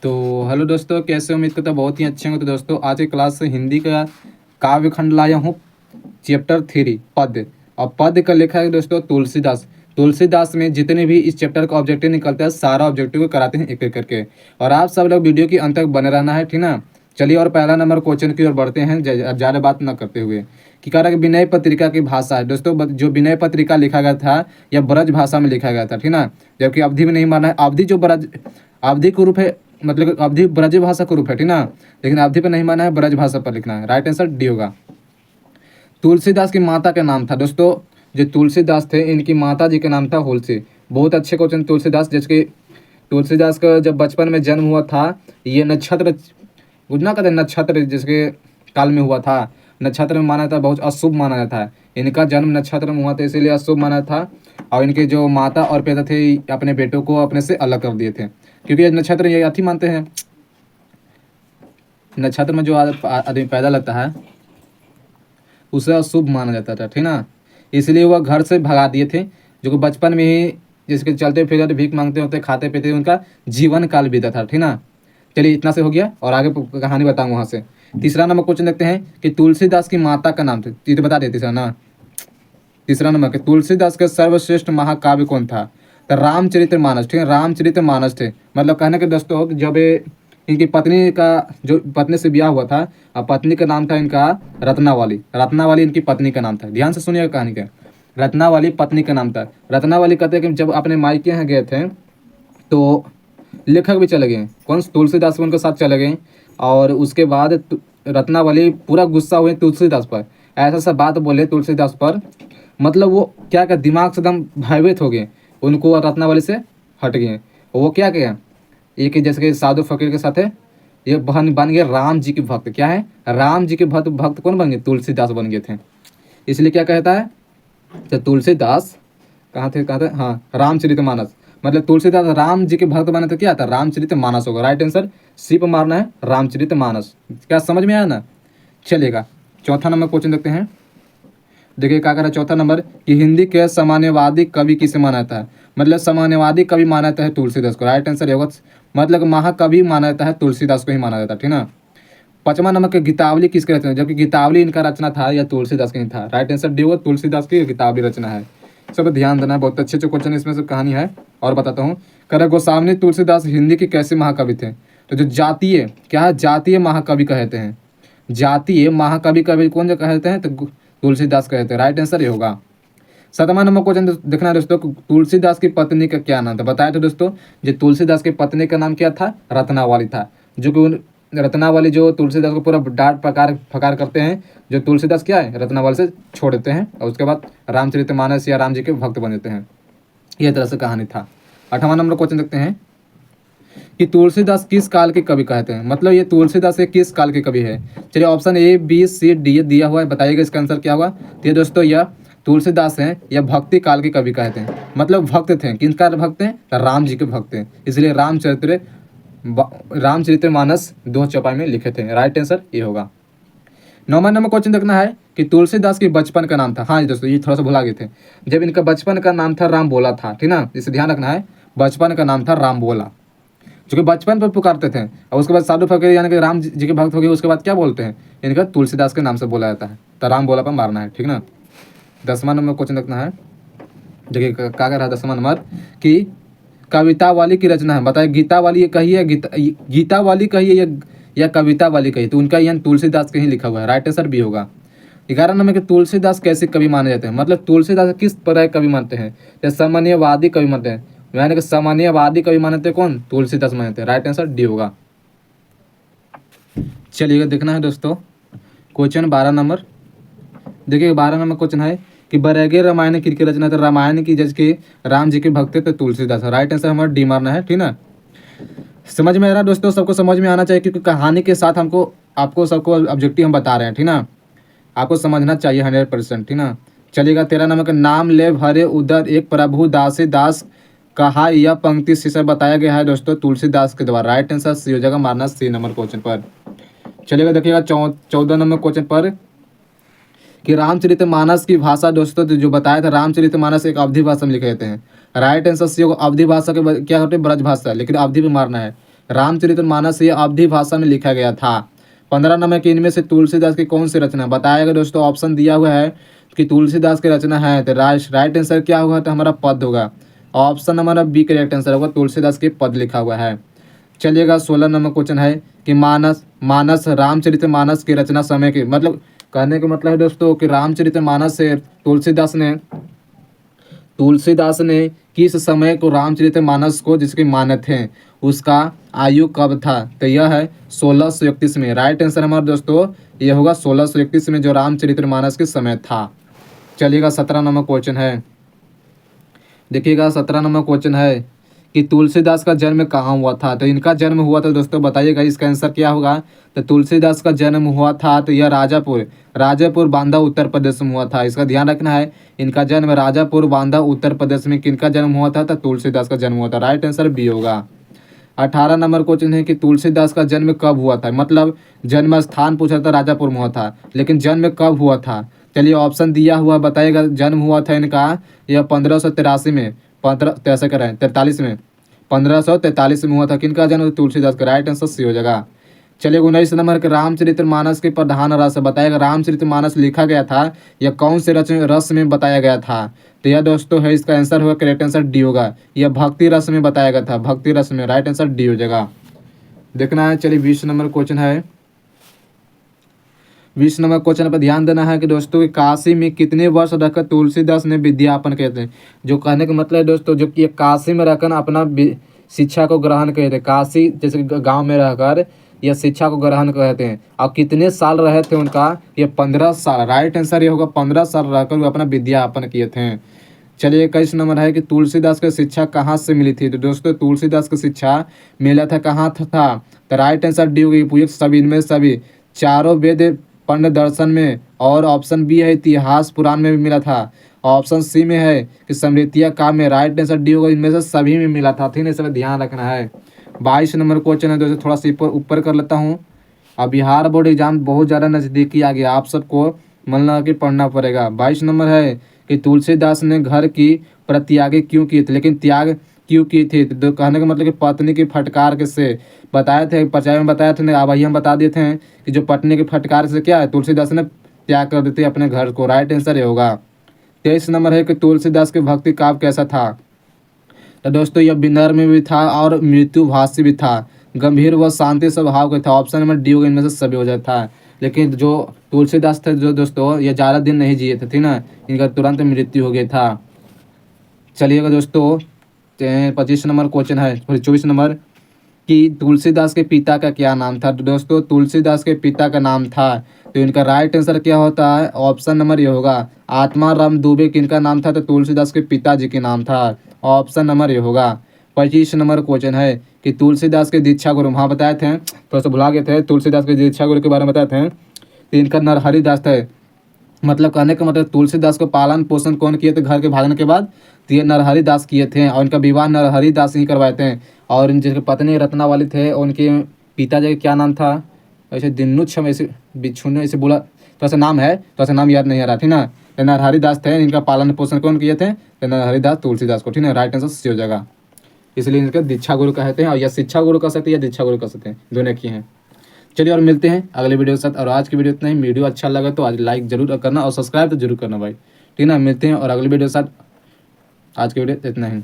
तो हेलो दोस्तों, कैसे हो? उम्मीद करता हूँ बहुत ही अच्छे होंगे। तो दोस्तों, आज की क्लास से हिंदी का काव्य खंड लाया हूँ, चैप्टर 3 पद। और पद का लिखा है दोस्तों तुलसीदास। तुलसीदास में जितने भी इस चैप्टर का ऑब्जेक्टिव निकलता है, सारा ऑब्जेक्टिव को कराते हैं एक एक करके। और आप सब लोग वीडियो के अंत तक बने रहना है, ठीक ना। चलिए, और पहला नंबर क्वेश्चन की ओर बढ़ते हैं, ज़्यादा बात न करते हुए। कि कह रहा है कि विनय पत्रिका की भाषा है दोस्तों। जो विनय पत्रिका लिखा गया था, यह ब्रज भाषा में लिखा गया था, ठीक ना। जबकि अवधि में नहीं माना है। अवधि जो ब्रज अवधि का रूप है, मतलब अवधि ब्रज भाषा का रूप है, ठीक ना। लेकिन अवधि पर नहीं माना है, ब्रज भाषा पर लिखना है। राइट आंसर डी होगा। तुलसीदास की माता का नाम था दोस्तों। जो तुलसीदास थे, इनकी माता जी का नाम था होलसी। बहुत अच्छे क्वेश्चन तुलसीदास, जिसके तुलसीदास का जब बचपन में जन्म हुआ था, ये नक्षत्र गुजना कहते हैं, नक्षत्र जिसके काल में हुआ था, नक्षत्र में माना था बहुत अशुभ माना जाता है। इनका जन्म नक्षत्र में हुआ था, इसीलिए अशुभ माना था। और इनके जो माता और पिता थे, अपने बेटों को अपने से अलग कर दिए थे, क्योंकि ये नक्षत्र ये अथी मानते हैं। नक्षत्र में जो आदमी पैदा लगता है, उसे अशुभ माना जाता था, ठीक ना। इसलिए वह घर से भगा दिए थे, जो कि बचपन में ही जिसके चलते फिर भीख मांगते होते, खाते पीते, उनका जीवन काल बीता था, ठीक ना। चलिए, इतना से हो गया और आगे कहानी बताऊँ वहाँ से। तीसरा नंबर क्वेश्चन देखते हैं कि तुलसीदास की माता का नाम था। ये तो बता देते तीसरा ना। तीसरा नंबर कि तुलसीदास का सर्वश्रेष्ठ महाकाव्य कौन था? तो रामचरितमानस, ठीक है। रामचरितमानस थे। मतलब कहने के दोस्तों, जब इनकी पत्नी का जो पत्नी से ब्याह हुआ था, और पत्नी का नाम था इनका रत्नावली। रत्नावली इनकी पत्नी का नाम था। ध्यान से सुनिएगा कहानी का। रत्नावली पत्नी का नाम था। रत्नावली कहते हैं कि जब अपने मायके यहाँ गए थे, तो लेखक भी चले गए। कौन? तुलसीदास भी उनके साथ चले गए। और उसके बाद रत्नावली पूरा गुस्सा हुए तुलसीदास पर। ऐसा सा बात बोले तुलसीदास पर, मतलब वो क्या क्या दिमाग से एकदम भयभीत हो गए। उनको रत्नावली से हट गए। वो क्या किया, एक जैसे कि साधु फकीर के साथ है, ये बन गए राम जी के भक्त। क्या है? राम जी के भक्त। भक्त कौन बन गए? तुलसीदास बन गए थे। इसलिए क्या कहता है, तो तुलसीदास कहाँ थे? हाँ, रामचरितमानस। मतलब तुलसीदास राम जी के भक्त बने तो क्या था? रामचरितमानस होगा। राइट आंसर सी पर मारना है, रामचरितमानस। क्या समझ में आया ना? चलेगा। चौथा नंबर क्वेश्चन देखते हैं। देखिए क्या कह रहा है चौथा नंबर कि हिंदी के सामान्यवादी कवि किसे माना जाता है? मतलब सामान्यवादी कवि माना जाता है तुलसीदास को। राइट आंसर होगा, मतलब महाकवि माना जाता है तुलसीदास को ही माना जाता है, ठीक ना। पांचवा नंबर के गीतावली किसके रचना है? जबकि गीतावली इनका रचना था या तुलसीदास का ही था। राइट आंसर डी होगा, तुलसीदास की गीतावली रचना है। सब ध्यान देना है, बहुत अच्छे अच्छे क्वेश्चन इसमें से कहानी है। और बताता हूँ। कह गोस्वामी तुलसीदास हिंदी के कैसे महाकवि थे? तो जो जातीय, क्या है, जातीय महाकवि कहते हैं। जातीय महाकवि कवि कौन जो कहते हैं? तो तुलसीदास कहते हैं। राइट आंसर ये होगा। सातवां नंबर क्वेश्चन देखना है दोस्तों, तुलसीदास की पत्नी का क्या नाम था? बताया तो दोस्तों, जो तुलसीदास की पत्नी का नाम क्या था? रत्नावली था। जो कि रत्नावली जो तुलसीदास को पूरा डांट फकार करते हैं, जो तुलसीदास क्या है, रत्नावली से छोड़ देते हैं, और उसके बाद रामचरितमानस या राम जी के भक्त बन देते हैं। यह तरह से कहानी था। 8वां नंबर क्वेश्चन देखते हैं कि तुलसीदास किस काल के कवि कहते हैं? मतलब ये तुलसीदास एक किस काल के कवि है? चलिए, option A B C D दिया हुआ है, बताइएगा इसका आंसर क्या होगा। तो ये दोस्तों, यह तुलसीदास हैं, यह भक्ति काल के कवि कहते हैं। मतलब भक्त थे। किनका भक्त हैं? राम जी के भक्त हैं। इसलिए रामचरितमानस 2 चौपाई में लिखे थे। राइट आंसर ये होगा। 9वां नंबर क्वेश्चन देखना है कि तुलसीदास के बचपन का नाम था। हाँ जी दोस्तों, ये थोड़ा सा भुला गए थे। जब इनका बचपन का नाम था राम बोला था, ठीक ना। इसे ध्यान रखना है, बचपन का नाम था राम बोला, जो कि बचपन पर पुकारते थे। और उसके बाद साधु फकीर यानी कि राम जी के भक्त हो गए, उसके बाद क्या बोलते हैं? इनका तुलसीदास के नाम से बोला जाता है। तो राम बोला पर मारना है, ठीक ना। 10वां नंबर क्वेश्चन देखना है। देखिए क्या कह रहा है 10वां नंबर कि कविता वाली की रचना है। बताइए, गीता वाली ये कही है, गीता वाली कही है या कविता वाली कही? तो उनका यहाँ तुलसीदास के ही लिखा हुआ है। राइट आंसर भी होगा। 11 नंबर के तुलसीदास कैसे कवि माने जाते हैं? मतलब तुलसीदास किस तरह कवि मानते हैं? या सामान्यवादी कवि मानते हैं? यानी कि सामान्यवादी कवि मानते कौन? तुलसीदास मानते हैं। राइट आंसर डी होगा। चलिएगा, देखना है दोस्तों क्वेश्चन 12 नंबर। देखिए 12 नंबर क्वेश्चन है कि बरैगे रामायण की रचना? तो रामायण की जज के राम जी के भक्त थे तो तुलसीदास। राइट आंसर हमारा डी मारना है, ठीक ना। समझ में आ रहा है दोस्तों? सबको समझ में आना चाहिए, क्योंकि कहानी के साथ आपको सबको ऑब्जेक्टिव हम बता रहे हैं, ठीक ना। आपको समझना चाहिए 100%, ठीक ना। चलिएगा 13 नंबर का नाम ले भरे उदर एक प्रभु दासी दास कहा, यह पंक्ति शीर्षक बताया गया है दोस्तों तुलसीदास के द्वारा। राइट आंसर सी हो जाएगा, मारना सी नंबर क्वेश्चन पर। चलिएगा देखिएगा 14 नंबर क्वेश्चन पर कि रामचरितमानस की भाषा दोस्तों, जो बताया था रामचरितमानस एक अवधि भाषा में लिखे जाते हैं। राइट आंसर सी होगा, अवधि भाषा के क्या होते हैं? ब्रज भाषा। लेकिन अवधि भी मारना है, रामचरितमानस ये अवधी भाषा में लिखा गया था। 15 नंबर की इनमें से तुलसीदास की कौन सी रचना बताएगा दोस्तों। ऑप्शन दिया हुआ है कि तुलसीदास की रचना है, तो राइट आंसर क्या होगा, तो हमारा पद होगा। ऑप्शन हमारा बी करेक्ट आंसर होगा, तुलसीदास के पद लिखा हुआ है। चलिएगा 16 नंबर क्वेश्चन है कि मानस रामचरितमानस की रचना समय की, मतलब कहने का मतलब है दोस्तों कि रामचरितमानस से तुलसीदास ने किस समय को रामचरितमानस को जिसकी मानत है उसका आयु कब था, तो यह है 1631 में। राइट आंसर हमारा दोस्तों यह होगा 1631 में जो रामचरितमानस के समय था। चलिएगा 17 नंबर क्वेश्चन है, देखिएगा 17 नंबर क्वेश्चन है कि तुलसीदास का जन्म कहाँ हुआ था, तो इनका जन्म हुआ था दोस्तों, बताइएगा इसका आंसर क्या होगा। तो तुलसीदास का जन्म हुआ था तो यह राजापुर बांदा उत्तर प्रदेश में हुआ था। इसका ध्यान रखना है, इनका जन्म राजापुर बांदा उत्तर प्रदेश में किनका जन्म हुआ था, तो तुलसीदास का जन्म हुआ था। राइट आंसर बी होगा। 18 नंबर क्वेश्चन है कि तुलसीदास का जन्म कब हुआ था, मतलब जन्म स्थान पूछा था राजापुर में हुआ था, लेकिन जन्म कब हुआ था। चलिए ऑप्शन दिया हुआ बताइएगा। जन्म हुआ था इनका यह 1583 में, 43 में, 1543 में हुआ था। किनका जन्म, तुलसीदास का। राइट आंसर सी हो जाएगा। चलिए 19 नंबर के रामचरितमानस के प्रधान रस बताएगा। रामचरितमानस लिखा गया था यह कौन से रस में बताया गया था, तो यह दोस्तों है इसका आंसर होगा, करेक्ट आंसर डी होगा। यह भक्ति रस में बताया गया था, भक्ति रस में। राइट आंसर डी हो जाएगा। देखना है। चलिए 20 नंबर क्वेश्चन है, 20 नंबर क्वेश्चन पर ध्यान देना है कि दोस्तों काशी में कितने वर्ष रहकर तुलसीदास ने विद्यापन किए थे। जो कहने का मतलब है दोस्तों जो कि काशी में रहकर अपना शिक्षा को ग्रहण किए थे, काशी जैसे गांव में रहकर यह शिक्षा को ग्रहण करते हैं। और कितने साल रहे थे उनका, ये 15 साल। राइट आंसर ये होगा 15 साल रहकर वो अपना विद्यापन किए थे। चलिए 21 नंबर है कि तुलसीदास को शिक्षा कहाँ से मिली थी, तो दोस्तों तुलसीदास को शिक्षा मिला था कहाँ था, तो राइट आंसर डी होगी, उपयुक्त सभी इनमें सभी चारों वेद पंड दर्शन में, और ऑप्शन बी है इतिहास पुराण में भी मिला था, ऑप्शन सी में है कि समृतिया काव्य में। राइट आंसर डी होगा, इनमें से सभी में मिला था। ठीक है, इसमें ध्यान रखना है। 22 नंबर क्वेश्चन है दोस्तों, थोड़ा सा ऊपर कर लेता हूँ। अब बिहार बोर्ड एग्जाम बहुत ज़्यादा नज़दीकी आ गया, आप सबको मन लगा के पढ़ना पड़ेगा। 22 नंबर है कि तुलसीदास ने घर की परित्यागी क्यों की थी, लेकिन त्याग क्यों की थी, तो कहने का मतलब कि पत्नी की फटकार के से बताए थे, परिचय में बताया थे। अब वही हम बता देते हैं कि जो पत्नी की फटकार से क्या है, तुलसीदास ने त्याग कर देते अपने घर को। राइट आंसर ये होगा। 23 नंबर है कि तुलसीदास के भक्ति काव्य कैसा था, तो दोस्तों यह विनम्र में भी था और मृत्युभाषी भी था, गंभीर व शांति स्वभाव का था। ऑप्शन नंबर डी होगा, इनमें से सभी हो जाता है। लेकिन जो तुलसीदास थे जो दोस्तों ये ज़्यादा दिन नहीं जिए थे, ठीक ना, इनका तुरंत मृत्यु हो गया था। चलिएगा दोस्तों 25 नंबर क्वेश्चन है, 24 नंबर कि तुलसीदास के पिता का क्या नाम था, तो दोस्तों तुलसीदास के पिता का नाम था, तो इनका राइट आंसर क्या होता है, ऑप्शन नंबर ये होगा आत्माराम दुबे। किनका नाम था, तो तुलसीदास के पिताजी के नाम था, ऑप्शन नंबर ये होगा। 25 नंबर क्वेश्चन है कि तुलसीदास के दीक्षा गुरु, हाँ बताए थे, थोड़ा सा भुला गए थे, तुलसीदास के दीक्षा गुरु के बारे में बताए थे। तो इनका नरहरि दास थे, मतलब कहने का मतलब तुलसीदास को पालन पोषण कौन किए थे घर के भागने के बाद, तो ये नरहरि दास किए थे, और इनका विवाह नरहरि दास ही करवाए थे। और जिनके पत्नी रत्नावली थे उनके पिताजी का क्या नाम था, ऐसे दिन्नुच्छम ऐसे बिच्छुने ऐसे बोला, थोड़ा सा नाम है, थोड़ा सा नाम याद नहीं आ रहा, ठीक ना। तो नरहरि दास थे, इनका पालन पोषण कौन किए थे, तो नरहरि दास तुलसीदास को, ठीक है। राइट आंसर सी हो जाएगा, इसलिए इनका दीक्षा गुरु कहते हैं, और या शिक्षा गुरु कह सकते हैं या दीक्षा गुरु कह सकते हैं, दोनों की हैं। चलिए और मिलते हैं अगले वीडियो के साथ। और आज की वीडियो इतना ही। वीडियो अच्छा लगा तो आज लाइक जरूर करना और सब्सक्राइब तो जरूर करना भाई, ठीक है ना। मिलते हैं और अगले वीडियो के साथ। आज की वीडियो इतना ही।